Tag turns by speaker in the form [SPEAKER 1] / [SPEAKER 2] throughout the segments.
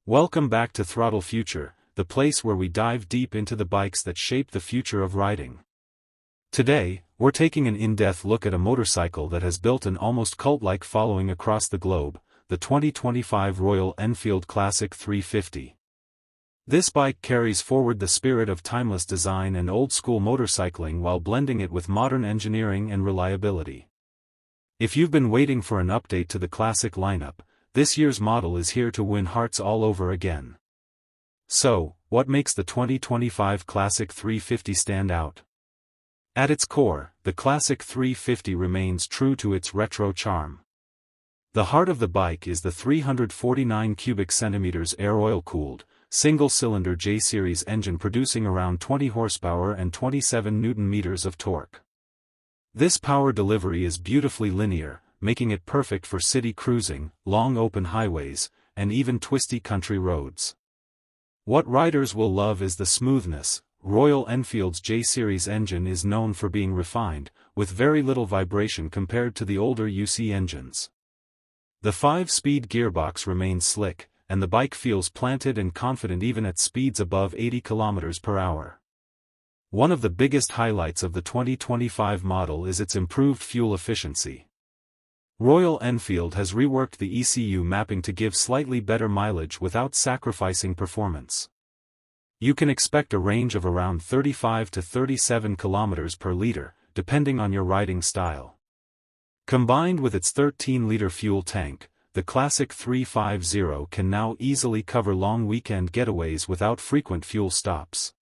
[SPEAKER 1] Welcome back to Throttle Future, the place where we dive deep into the bikes that shape the future of riding. Today, we're taking an in-depth look at a motorcycle that has built an almost cult-like following across the globe, the 2025 Royal Enfield Classic 350. This bike carries forward the spirit of timeless design and old-school motorcycling while blending it with modern engineering and reliability. If you've been waiting for an update to the Classic lineup, this year's model is here to win hearts all over again. So, what makes the 2025 Classic 350 stand out? At its core, the Classic 350 remains true to its retro charm. The heart of the bike is the 349 cubic centimeters air-oil-cooled, single-cylinder J-series engine producing around 20 horsepower and 27 newton-meters of torque. This power delivery is beautifully linear, making it perfect for city cruising, long open highways, and even twisty country roads. What riders will love is the smoothness. Royal Enfield's J-series engine is known for being refined, with very little vibration compared to the older UC engines. The 5-speed gearbox remains slick, and the bike feels planted and confident even at speeds above 80 km per hour. One of the biggest highlights of the 2025 model is its improved fuel efficiency. Royal Enfield has reworked the ECU mapping to give slightly better mileage without sacrificing performance. You can expect a range of around 35 to 37 km per liter, depending on your riding style. Combined with its 13-liter fuel tank, the Classic 350 can now easily cover long weekend getaways without frequent fuel stops.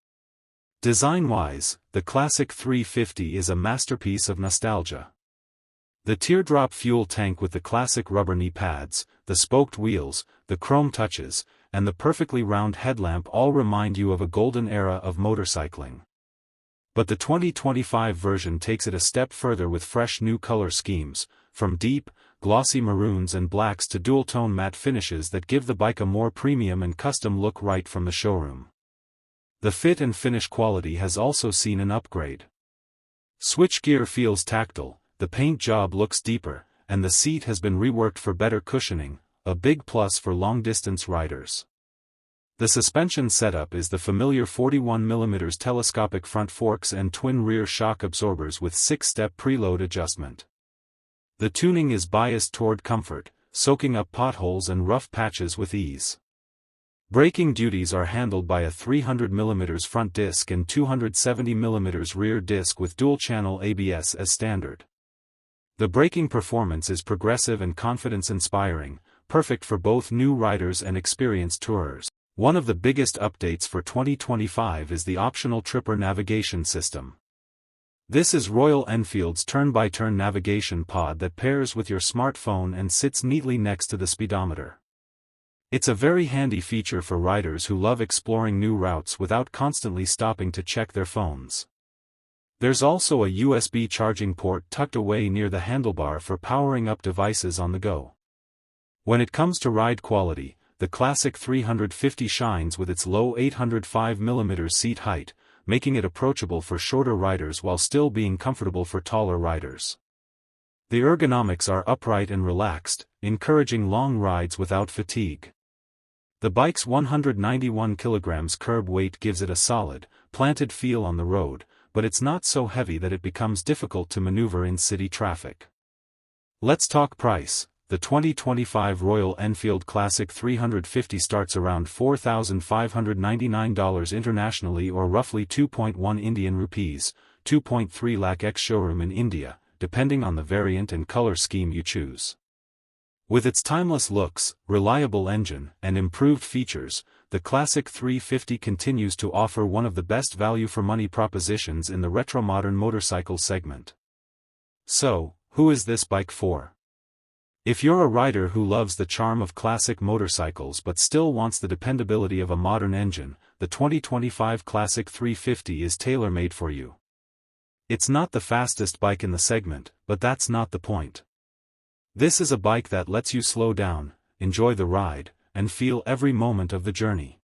[SPEAKER 1] Design-wise, the Classic 350 is a masterpiece of nostalgia. The teardrop fuel tank with the classic rubber knee pads, the spoked wheels, the chrome touches, and the perfectly round headlamp all remind you of a golden era of motorcycling. But the 2025 version takes it a step further with fresh new color schemes, from deep, glossy maroons and blacks to dual-tone matte finishes that give the bike a more premium and custom look right from the showroom. The fit and finish quality has also seen an upgrade. Switchgear feels tactile, the paint job looks deeper, and the seat has been reworked for better cushioning, a big plus for long-distance riders. The suspension setup is the familiar 41mm telescopic front forks and twin rear shock absorbers with 6-step preload adjustment. The tuning is biased toward comfort, soaking up potholes and rough patches with ease. Braking duties are handled by a 300mm front disc and 270mm rear disc with dual-channel ABS as standard. The braking performance is progressive and confidence-inspiring, perfect for both new riders and experienced tourers. One of the biggest updates for 2025 is the optional Tripper navigation system. This is Royal Enfield's turn-by-turn navigation pod that pairs with your smartphone and sits neatly next to the speedometer. It's a very handy feature for riders who love exploring new routes without constantly stopping to check their phones. There's also a USB charging port tucked away near the handlebar for powering up devices on the go. When it comes to ride quality, the Classic 350 shines with its low 805mm seat height, making it approachable for shorter riders while still being comfortable for taller riders. The ergonomics are upright and relaxed, encouraging long rides without fatigue. The bike's 191 kg curb weight gives it a solid, planted feel on the road, but it's not so heavy that it becomes difficult to maneuver in city traffic. Let's talk price. The 2025 Royal Enfield Classic 350 starts around $4,599 internationally or roughly 2.1 Indian rupees, 2.3 lakh ex-showroom in India, depending on the variant and color scheme you choose. With its timeless looks, reliable engine, and improved features, the Classic 350 continues to offer one of the best value-for-money propositions in the retro-modern motorcycle segment. So, who is this bike for? If you're a rider who loves the charm of classic motorcycles but still wants the dependability of a modern engine, the 2025 Classic 350 is tailor-made for you. It's not the fastest bike in the segment, but that's not the point. This is a bike that lets you slow down, enjoy the ride, and feel every moment of the journey.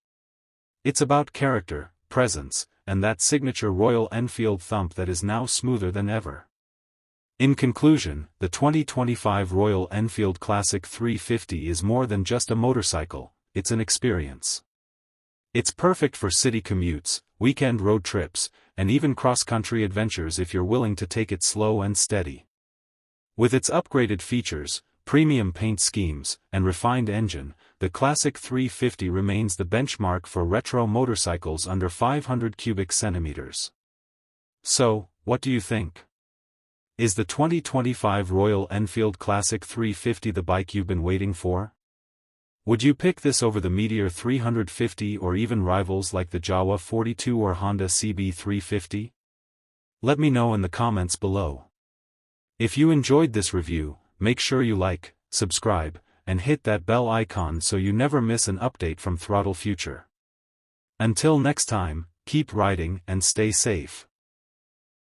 [SPEAKER 1] It's about character, presence, and that signature Royal Enfield thump that is now smoother than ever. In conclusion, the 2025 Royal Enfield Classic 350 is more than just a motorcycle, it's an experience. It's perfect for city commutes, weekend road trips, and even cross-country adventures if you're willing to take it slow and steady. With its upgraded features, premium paint schemes, and refined engine, the Classic 350 remains the benchmark for retro motorcycles under 500 cubic centimeters. So, what do you think? Is the 2025 Royal Enfield Classic 350 the bike you've been waiting for? Would you pick this over the Meteor 350 or even rivals like the Jawa 42 or Honda CB 350? Let me know in the comments below. If you enjoyed this review, make sure you like, subscribe, and hit that bell icon so you never miss an update from Throttle Future. Until next time, keep riding and stay safe.